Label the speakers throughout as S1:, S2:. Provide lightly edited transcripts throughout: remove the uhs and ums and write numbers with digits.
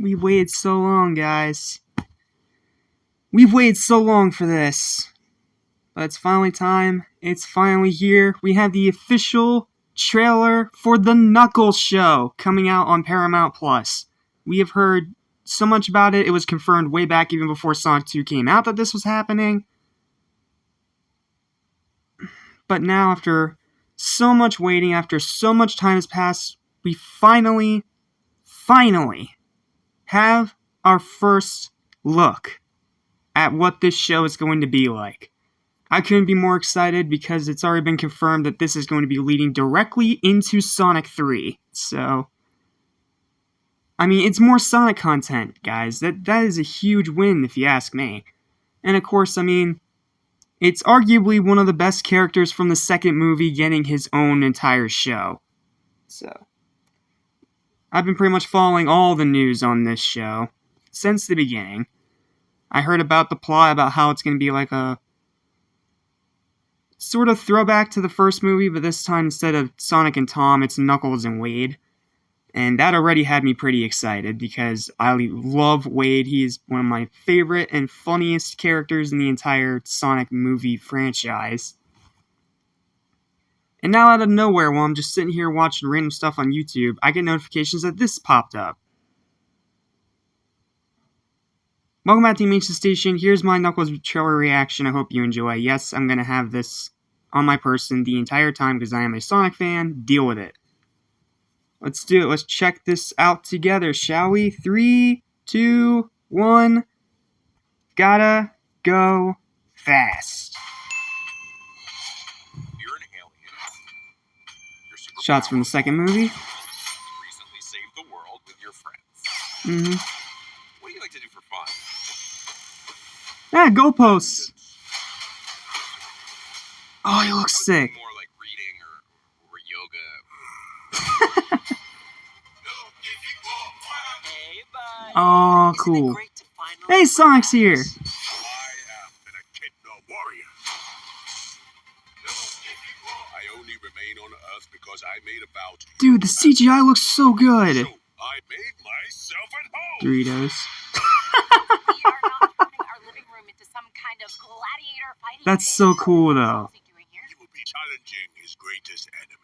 S1: We've waited so long, guys. We've waited so long for this. But it's finally time. It's finally here. We have the official trailer for The Knuckles Show coming out on Paramount+. We have heard so much about it. It was confirmed way back even before Sonic 2 came out that this was happening. But now, after so much waiting, after so much time has passed, we finally have our first look at what this show is going to be like. I couldn't be more excited because it's already been confirmed that this is going to be leading directly into Sonic 3. So, I mean, it's more Sonic content, guys. That is a huge win, if you ask me. And of course, I mean, it's arguably one of the best characters from the second movie getting his own entire show. So, I've been pretty much following all the news on this show since the beginning. I heard about the plot, about how it's going to be like a sort of throwback to the first movie, but this time instead of Sonic and Tom, it's Knuckles and Wade. And that already had me pretty excited because I love Wade. He is one of my favorite and funniest characters in the entire Sonic movie franchise. And now out of nowhere, while I'm just sitting here watching random stuff on YouTube, I get notifications that this popped up. Welcome back to the Ancient Station. Here's my Knuckles trailer reaction. I hope you enjoy. Yes, I'm going to have this on my person the entire time because I am a Sonic fan. Deal with it. Let's do it. Let's check this out together, shall we? 3, 2, 1. Gotta go fast.
S2: You're an alien.
S1: Shots from the second movie.
S2: Recently saved the world with your friends. What do you like to do for fun?
S1: Goalposts. Oh, he looks sick.
S2: More like reading or yoga. Hey, bud.
S1: Oh, cool. Hey, Sonic's here.
S2: I am an Echidna warrior. I only remain on Earth because I made a vow to...
S1: Dude, the CGI looks so good.
S2: So I made myself at home.
S1: Doritos.
S3: We are not turning our living room into some kind of gladiator fighting.
S1: That's so cool, though.
S2: You will be challenging his greatest enemy.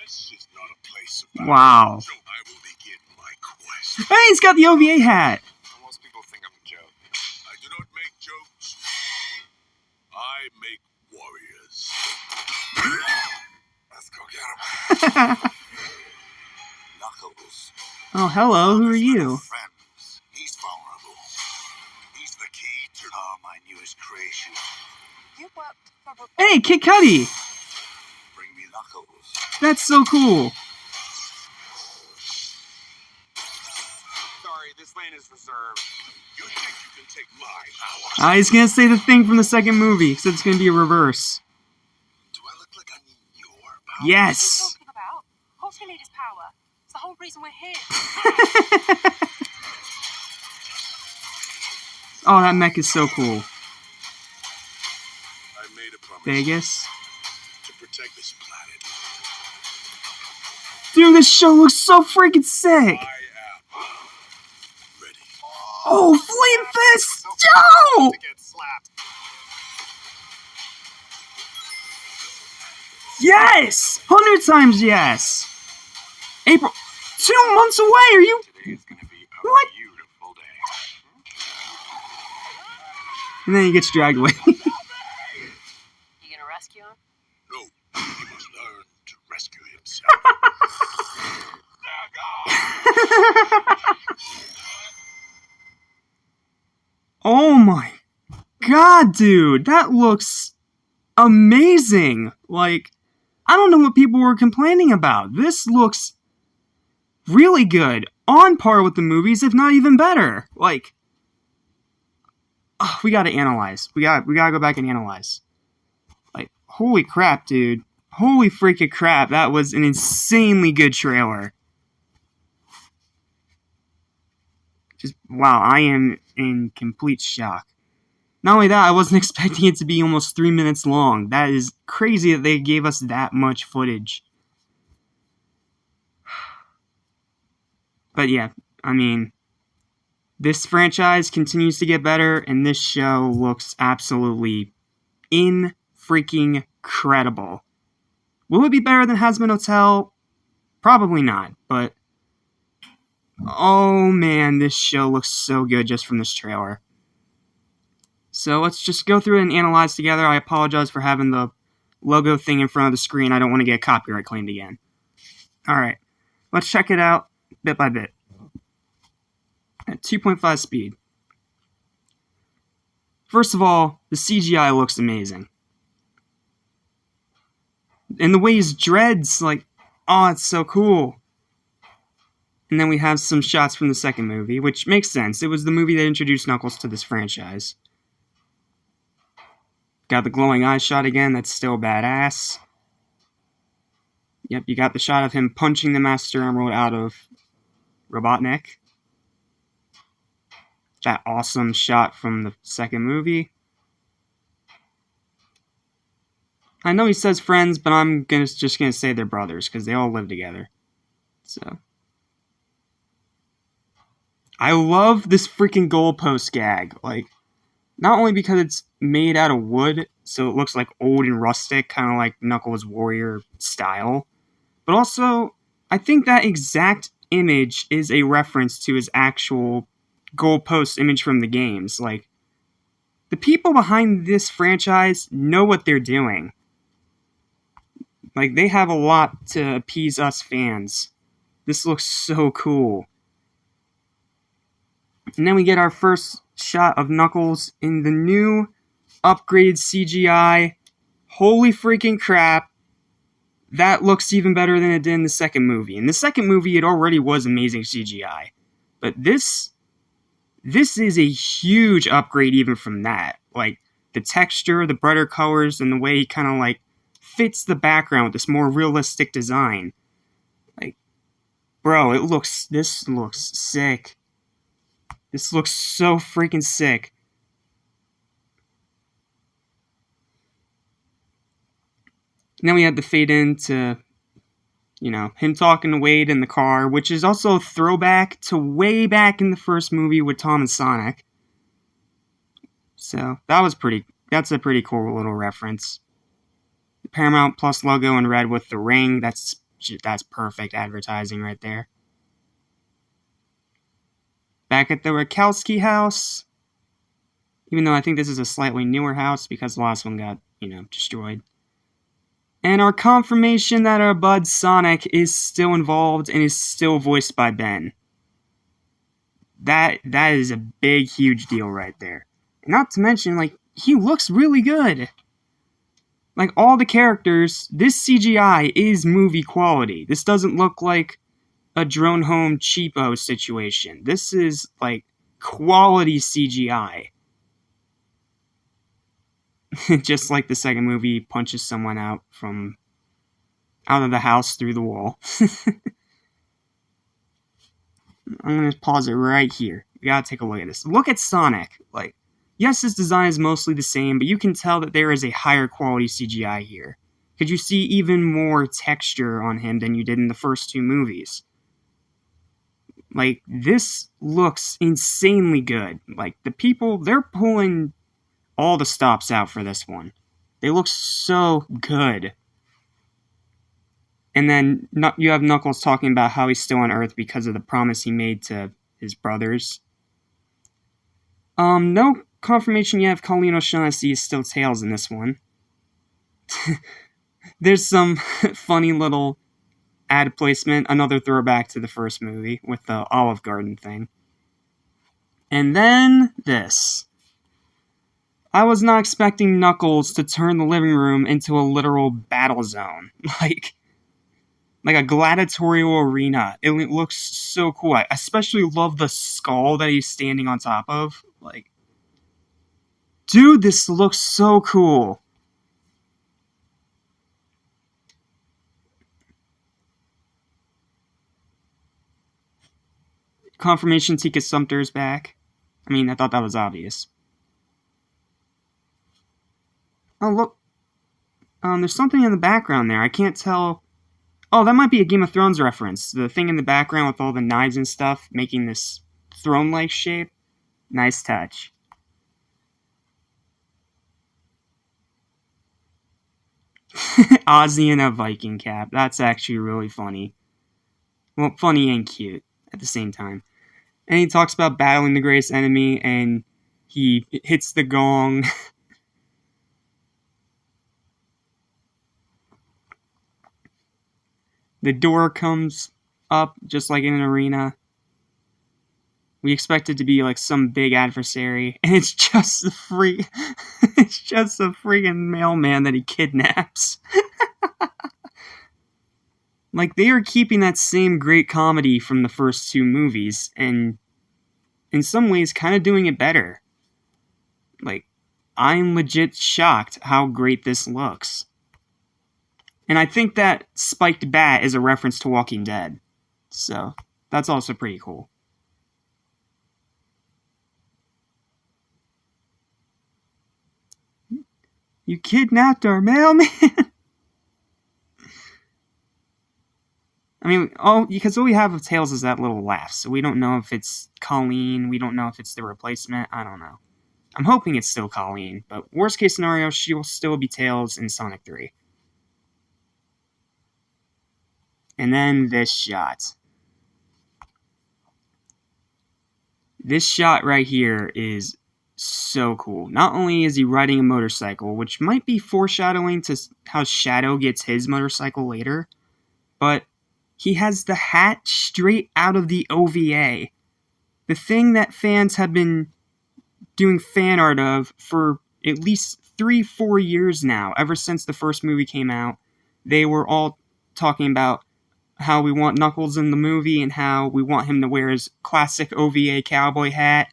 S2: This is not a place of battle.
S1: Wow.
S2: So I will begin my quest.
S1: Hey, he's got the OVA hat.
S2: Most people think I'm a joke. I do not make jokes. I make warriors. Let's go get him. Knuckles.
S1: Oh, hello. Who are you?
S2: Friends. He's vulnerable. He's the key to my newest creation.
S3: You worked for
S1: Hey, Kid Cudi.
S2: Bring me Knuckles.
S1: That's so cool.
S2: Sorry, this lane is reserved. You think you can take my power?
S1: He's gonna say the thing from the second movie, except it's gonna be a reverse.
S2: Do I look like I need your power?
S3: What are you
S1: Yes.
S3: talking about? Of course we need his power. It's the whole reason we're here.
S1: Oh, that mech is so cool.
S2: I made a promise
S1: Vegas.
S2: to protect this planet.
S1: Dude, this show looks so freaking sick.
S2: I am ready.
S1: Oh, Flame Fist! Yo!
S2: To get slapped.
S1: Yes! 100 times yes! April... 2 months away, are you...
S2: Today is gonna be a
S1: What?
S2: beautiful day.
S1: And then he gets dragged away.
S3: You gonna rescue him?
S2: No, he must learn to rescue himself.
S1: Oh my god, dude! That looks amazing! Like, I don't know what people were complaining about. This looks really good. On par with the movies, if not even better. Like, we gotta analyze. We gotta go back and analyze. Like, holy crap, dude. Holy freaking crap. That was an insanely good trailer. Just, wow, I am in complete shock. Not only that, I wasn't expecting it to be almost 3 minutes long. That is crazy that they gave us that much footage. But yeah, I mean, this franchise continues to get better, and this show looks absolutely freaking incredible. Will it be better than Hazbin Hotel? Probably not, but oh man, this show looks so good just from this trailer. So let's just go through it and analyze together. I apologize for having the logo thing in front of the screen. I don't want to get copyright claimed again. Alright, let's check it out bit by bit. At 2.5 speed. First of all, the CGI looks amazing. And the way his dreads, like, oh, it's so cool. And then we have some shots from the second movie, which makes sense. It was the movie that introduced Knuckles to this franchise. Got the glowing eye shot again, that's still badass. Yep, you got the shot of him punching the Master Emerald out of Robotnik. That awesome shot from the second movie. I know he says friends, but I'm just gonna say they're brothers, because they all live together. So. I love this freaking goalpost gag. Like, not only because it's made out of wood, so it looks like old and rustic, kind of like Knuckles' Warrior style, but also, I think that exact image is a reference to his actual goalpost image from the games. Like, the people behind this franchise know what they're doing. Like, they have a lot to appease us fans. This looks so cool. And then we get our first shot of Knuckles in the new upgraded CGI. Holy freaking crap. That looks even better than it did in the second movie. In the second movie, it already was amazing CGI. But this is a huge upgrade even from that. Like, the texture, the brighter colors, and the way he kind of, like, fits the background with this more realistic design. Like, bro, this looks sick. This looks so freaking sick. Now we had to fade into, him talking to Wade in the car, which is also a throwback to way back in the first movie with Tom and Sonic. So, that's a pretty cool little reference. The Paramount Plus logo in red with the ring, that's perfect advertising right there. Back at the Rakowski house, even though I think this is a slightly newer house because the last one got, destroyed. And our confirmation that our bud Sonic is still involved and is still voiced by Ben. That is a big, huge deal right there. And not to mention, like, he looks really good. Like, all the characters, this CGI is movie quality. This doesn't look like a drone home cheapo situation. This is, like, quality CGI. Just like the second movie punches someone out of the house through the wall. I'm gonna pause it right here. You gotta take a look at this. Look at Sonic. Like, yes, his design is mostly the same, but you can tell that there is a higher quality CGI here. Because you see even more texture on him than you did in the first two movies. Like, this looks insanely good. Like, the people, they're pulling all the stops out for this one. They look so good. And then you have Knuckles talking about how he's still on Earth because of the promise he made to his brothers. No confirmation yet if Colleen O'Shaughnessy is still Tails in this one. There's some funny little ad placement, another throwback to the first movie with the Olive Garden thing. And then this. I was not expecting Knuckles to turn the living room into a literal battle zone. Like a gladiatorial arena. It looks so cool. I especially love the skull that he's standing on top of. Like, dude, this looks so cool. Confirmation Tika Sumpter's back. I mean, I thought that was obvious. Oh, look. There's something in the background there. I can't tell. Oh, that might be a Game of Thrones reference. The thing in the background with all the knives and stuff making this throne-like shape. Nice touch. Ozzy in a Viking cap. That's actually really funny. Well, funny and cute at the same time. And he talks about battling the greatest enemy, and he hits the gong. The door comes up just like in an arena. We expect it to be like some big adversary, and it's just the it's just the freaking mailman that he kidnaps. Like, they are keeping that same great comedy from the first two movies, and in some ways kind of doing it better. Like, I'm legit shocked how great this looks. And I think that spiked bat is a reference to Walking Dead. So, that's also pretty cool. You kidnapped our mailman? I mean, because all we have of Tails is that little laugh, so we don't know if it's Colleen, we don't know if it's the replacement, I don't know. I'm hoping it's still Colleen, but worst case scenario, she will still be Tails in Sonic 3. And then this shot. This shot right here is so cool. Not only is he riding a motorcycle, which might be foreshadowing to how Shadow gets his motorcycle later, but he has the hat straight out of the OVA. The thing that fans have been doing fan art of for at least 3-4 years now, ever since the first movie came out. They were all talking about how we want Knuckles in the movie and how we want him to wear his classic OVA cowboy hat.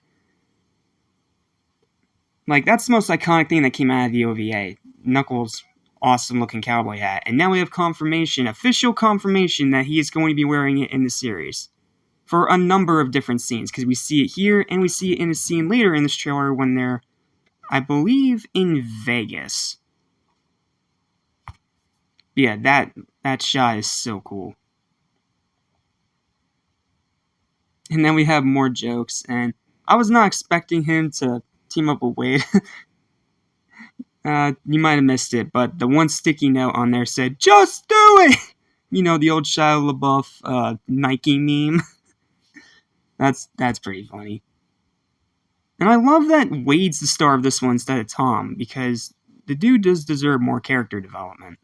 S1: Like, that's the most iconic thing that came out of the OVA. Knuckles' awesome-looking cowboy hat. And now we have confirmation, official confirmation, that he is going to be wearing it in the series. For a number of different scenes, because we see it here, and we see it in a scene later in this trailer when they're, I believe, in Vegas. Yeah, that shot is so cool. And then we have more jokes, and I was not expecting him to team up with Wade. You might have missed it, but the one sticky note on there said, "Just do it!" You know, the old Shia LaBeouf Nike meme. That's pretty funny. And I love that Wade's the star of this one instead of Tom, because the dude does deserve more character development.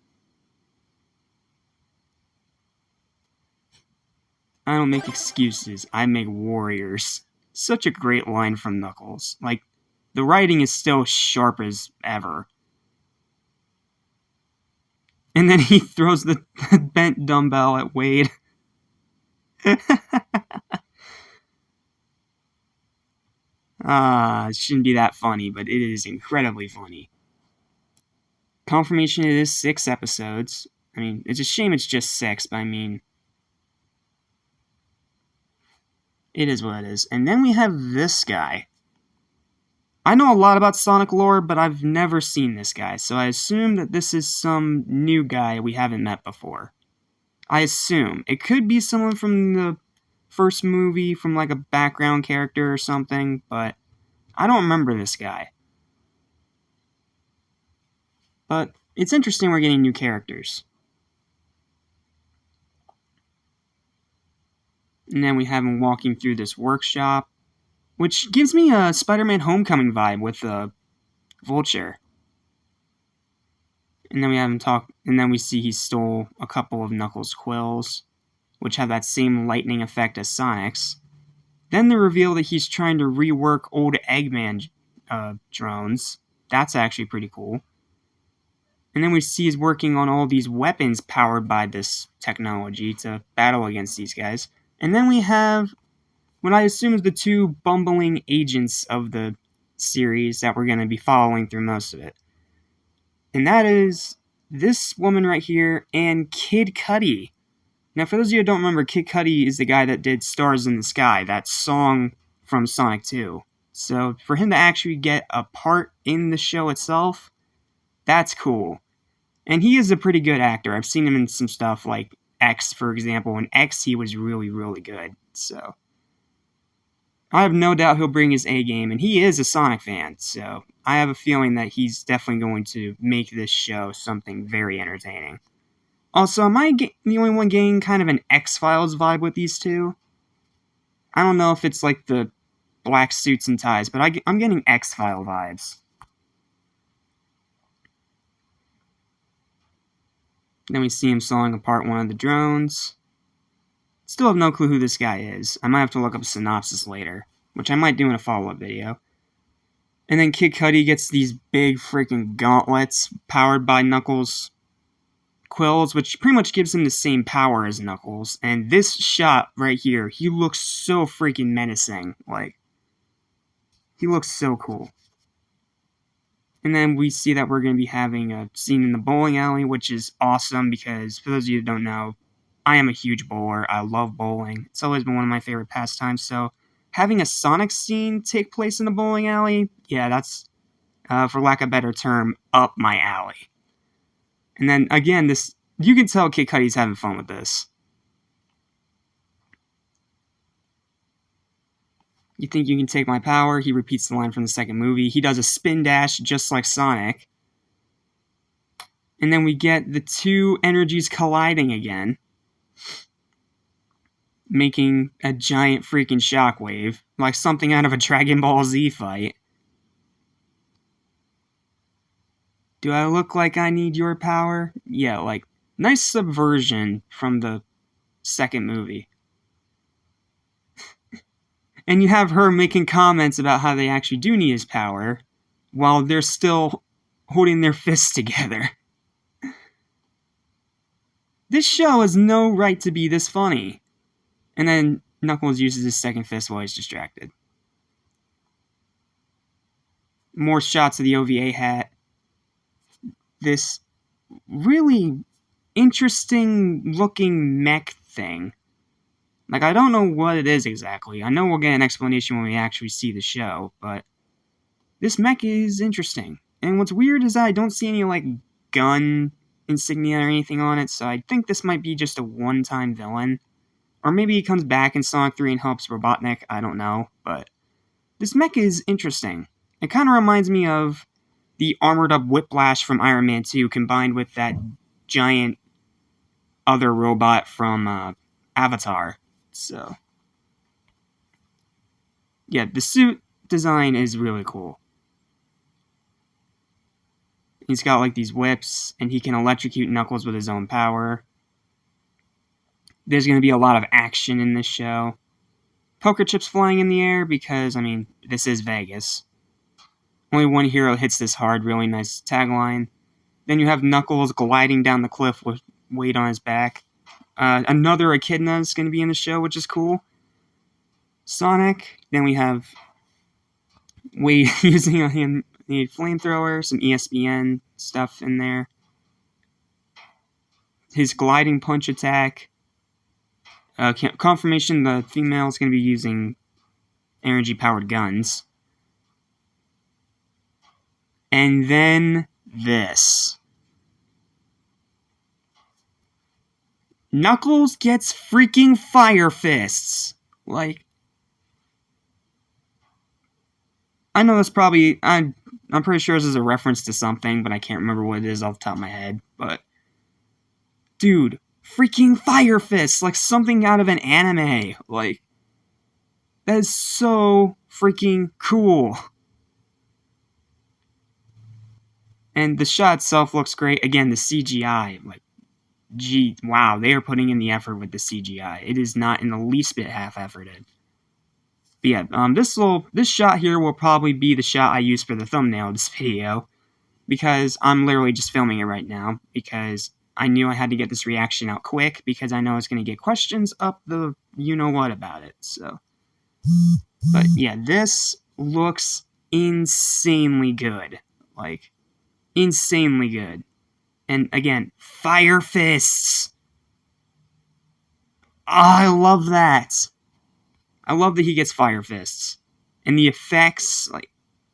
S1: I don't make excuses, I make warriors. Such a great line from Knuckles. Like, the writing is still sharp as ever. And then he throws the bent dumbbell at Wade. It shouldn't be that funny, but it is incredibly funny. Confirmation it is 6 episodes. I mean, it's a shame it's just 6, but I mean, it is what it is. And then we have this guy. I know a lot about Sonic lore, but I've never seen this guy, so I assume that this is some new guy we haven't met before. I assume. It could be someone from the first movie, from like a background character or something, but I don't remember this guy. But it's interesting we're getting new characters. And then we have him walking through this workshop, which gives me a Spider-Man Homecoming vibe with Vulture. And then we have him talk, and then we see he stole a couple of Knuckles' quills, which have that same lightning effect as Sonic's. Then they reveal that he's trying to rework old Eggman drones. That's actually pretty cool. And then we see he's working on all these weapons powered by this technology to battle against these guys. And then we have what I assume is the 2 bumbling agents of the series that we're going to be following through most of it. And that is this woman right here and Kid Cudi. Now, for those of you who don't remember, Kid Cudi is the guy that did Stars in the Sky, that song from Sonic 2. So, for him to actually get a part in the show itself, That's cool. And he is a pretty good actor. I've seen him in some stuff like X, for example. In X, he was really, really good. So I have no doubt he'll bring his A game, and he is a Sonic fan, so I have a feeling that he's definitely going to make this show something very entertaining. Also, am I the only one getting kind of an X-Files vibe with these two? I don't know if it's like the black suits and ties, but I'm getting X-File vibes. Then we see him sawing apart one of the drones. Still have no clue who this guy is. I might have to look up a synopsis later, which I might do in a follow-up video. And then Kid Cudi gets these big freaking gauntlets powered by Knuckles' quills, which pretty much gives him the same power as Knuckles. And this shot right here, he looks so freaking menacing. Like, he looks so cool. And then we see that we're going to be having a scene in the bowling alley, which is awesome because, for those of you who don't know, I am a huge bowler. I love bowling. It's always been one of my favorite pastimes. So having a Sonic scene take place in the bowling alley, yeah, that's, for lack of a better term, up my alley. And then, again, this you can tell Kid Cudi's having fun with this. You think you can take my power? He repeats the line from the second movie. He does a spin dash just like Sonic. And then we get the two energies colliding again, making a giant freaking shockwave, like something out of a Dragon Ball Z fight. Do I look like I need your power? Yeah, like, nice subversion from the second movie. And you have her making comments about how they actually do need his power, while they're still holding their fists together. This show has no right to be this funny. And then Knuckles uses his second fist while he's distracted. More shots of the OVA hat. This really interesting looking mech thing. Like, I don't know what it is exactly. I know we'll get an explanation when we actually see the show, but this mech is interesting. And what's weird is that I don't see any, like, gun insignia or anything on it, so I think this might be just a one-time villain. Or maybe he comes back in Sonic 3 and helps Robotnik, I don't know, but this mech is interesting. It kind of reminds me of the armored-up Whiplash from Iron Man 2 combined with that giant other robot from Avatar. So, yeah, the suit design is really cool. He's got, like, these whips, and he can electrocute Knuckles with his own power. There's going to be a lot of action in this show. Poker chips flying in the air because, I mean, this is Vegas. Only one hero hits this hard, really nice tagline. Then you have Knuckles gliding down the cliff with weight on his back. Another Echidna is going to be in the show, which is cool. Sonic. Then we have Wade using a flamethrower, some ESPN stuff in there. His gliding punch attack. Confirmation the female is going to be using energy-powered guns. And then this. Knuckles gets freaking fire fists. Like, I know that's probably, I'm pretty sure this is a reference to something, but I can't remember what it is off the top of my head. But, dude, freaking fire fists, like something out of an anime. Like, that is so freaking cool. And the shot itself looks great. Again, the CGI, like, gee, wow, they are putting in the effort with the CGI. It is not in the least bit half-efforted. But yeah, this shot here will probably be the shot I use for the thumbnail of this video, because I'm literally just filming it right now, because I knew I had to get this reaction out quick, because I know it's going to get questions up the you-know-what about it, so. But yeah, this looks insanely good. Like, insanely good. And again, fire fists. Oh, I love that. I love that he gets fire fists. And the effects, like,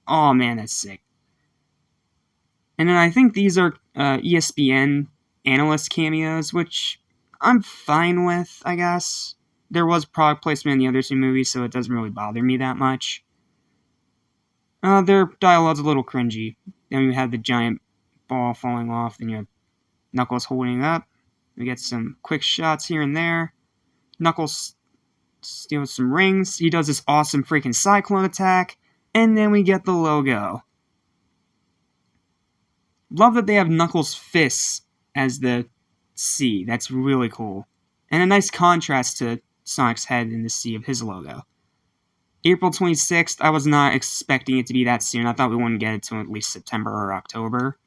S1: oh man, that's sick. And then I think these are ESPN analyst cameos, which I'm fine with, I guess. There was product placement in the other two movies, so it doesn't really bother me that much. Their dialogue's a little cringy. Then you have the giant ball falling off, then you have Knuckles holding it up. We get some quick shots here and there. Knuckles steals some rings. He does this awesome freaking Cyclone attack. And then we get the logo. Love that they have Knuckles' fists as the C. That's really cool. And a nice contrast to Sonic's head in the C of his logo. April 26th, I was not expecting it to be that soon. I thought we wouldn't get it till at least September or October.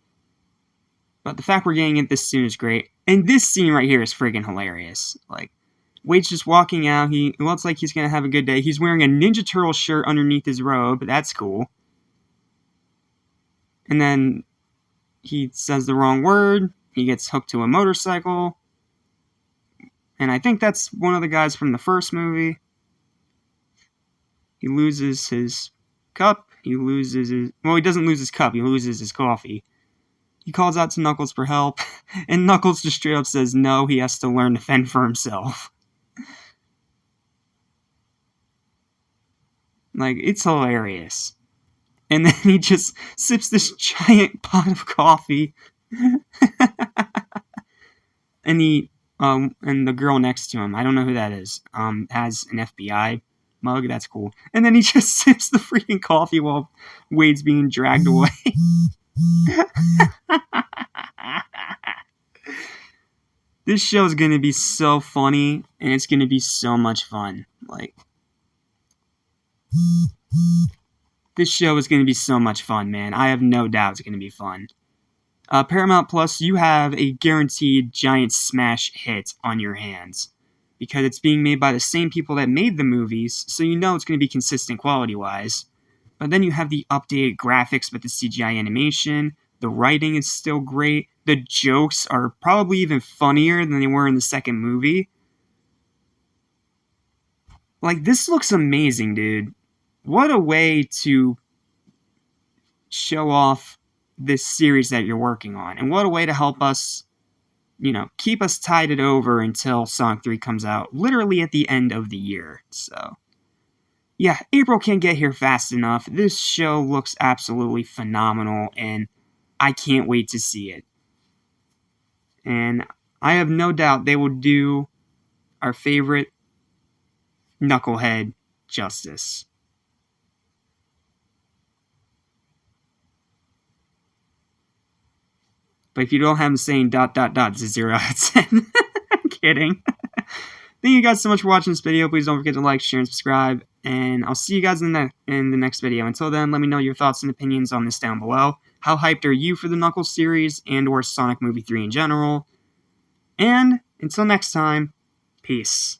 S1: But the fact we're getting it this soon is great. And this scene right here is friggin' hilarious. Like, Wade's just walking out. He looks like he's gonna have a good day. He's wearing a Ninja Turtle shirt underneath his robe. That's cool. And then he says the wrong word. He gets hooked to a motorcycle. And I think that's one of the guys from the first movie. He loses his cup. He loses his... Well, he doesn't lose his cup. He loses his coffee. He calls out to Knuckles for help. And Knuckles just straight up says no, he has to learn to fend for himself. Like, it's hilarious. And then he just sips this giant pot of coffee. And and the girl next to him, I don't know who that is, has an FBI mug. That's cool. And then he just sips the freaking coffee while Wade's being dragged away. This show is gonna be so funny, and it's gonna be so much fun. Like, this show is gonna be so much fun, man. I have no doubt it's gonna be fun. Paramount Plus, you have a guaranteed giant smash hit on your hands. Because it's being made by the same people that made the movies, so you know it's going to be consistent quality-wise. But then you have the updated graphics with the CGI animation, the writing is still great, the jokes are probably even funnier than they were in the second movie. Like, this looks amazing, dude. What a way to show off this series that you're working on, and what a way to help us, you know, keep us tided over until Sonic 3 comes out, literally at the end of the year. So, yeah, April can't get here fast enough. This show looks absolutely phenomenal, and I can't wait to see it. And I have no doubt they will do our favorite Knucklehead justice. But if you don't have him saying ... it's a 0 out of 10. I'm kidding. Thank you guys so much for watching this video. Please don't forget to like, share, and subscribe. And I'll see you guys in the next video. Until then, let me know your thoughts and opinions on this down below. How hyped are you for the Knuckles series and or Sonic Movie 3 in general? And until next time, peace.